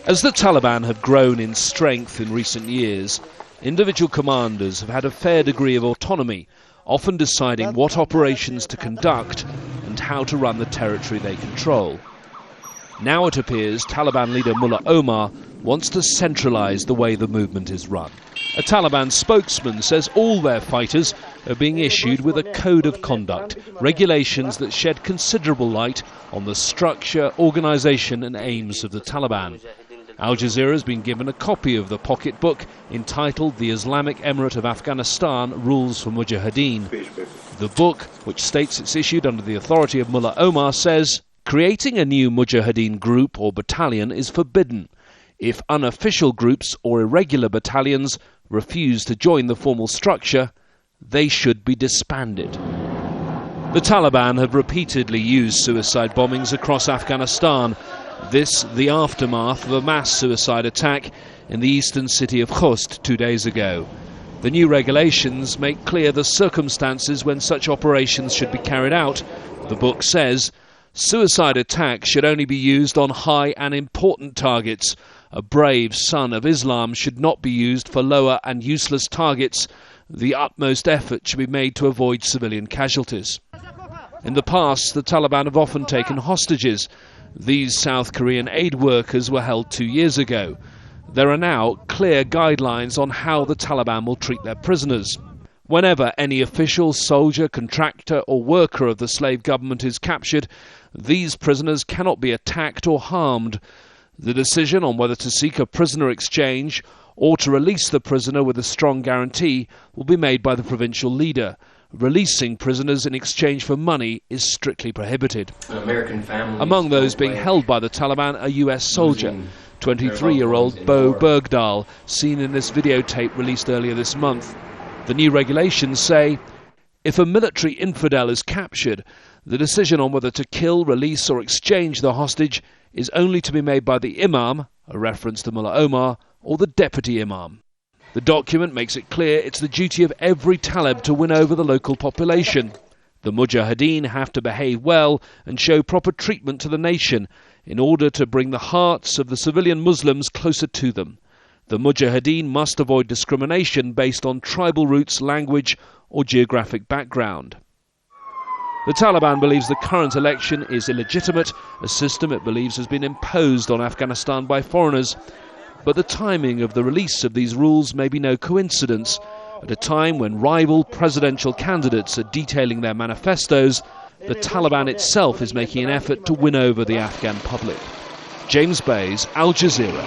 As the Taliban have grown in strength in recent years, individual commanders have had a fair degree of autonomy, often deciding what operations to conduct and how to run the territory they control. Now it appears Taliban leader Mullah Omar wants to centralize the way the movement is run. A Taliban spokesman says all their fighters are being issued with a code of conduct, regulations that shed considerable light on the structure, organization and aims of the Taliban. Al Jazeera has been given a copy of the pocketbook entitled The Islamic Emirate of Afghanistan Rules for Mujahideen. The book, which states it's issued under the authority of Mullah Omar, says, creating a new Mujahideen group or battalion is forbidden. If unofficial groups or irregular battalions refuse to join the formal structure, they should be disbanded. The Taliban have repeatedly used suicide bombings across Afghanistan. This, the aftermath of a mass suicide attack in the eastern city of Khost 2 days ago. The new regulations make clear the circumstances when such operations should be carried out. The book says, suicide attacks should only be used on high and important targets. A brave son of Islam should not be used for lower and useless targets. The utmost effort should be made to avoid civilian casualties. In the past, the Taliban have often taken hostages. These South Korean aid workers were held 2 years ago. There are now clear guidelines on how the Taliban will treat their prisoners. Whenever any official, soldier, contractor or worker of the slave government is captured, these prisoners cannot be attacked or harmed. The decision on whether to seek a prisoner exchange or to release the prisoner with a strong guarantee will be made by the provincial leader. Releasing prisoners in exchange for money is strictly prohibited. Among those being held by the Taliban, a US soldier, 23-year-old Bo Bergdahl, seen in this videotape released earlier this month. The new regulations say, if a military infidel is captured, the decision on whether to kill, release or exchange the hostage is only to be made by the Imam, a reference to Mullah Omar, or the Deputy Imam. The document makes it clear it's the duty of every Talib to win over the local population. The Mujahideen have to behave well and show proper treatment to the nation in order to bring the hearts of the civilian Muslims closer to them. The Mujahideen must avoid discrimination based on tribal roots, language or geographic background. The Taliban believes the current election is illegitimate, a system it believes has been imposed on Afghanistan by foreigners. But the timing of the release of these rules may be no coincidence. At a time when rival presidential candidates are detailing their manifestos, the Taliban itself is making an effort to win over the Afghan public. James Bays, Al Jazeera.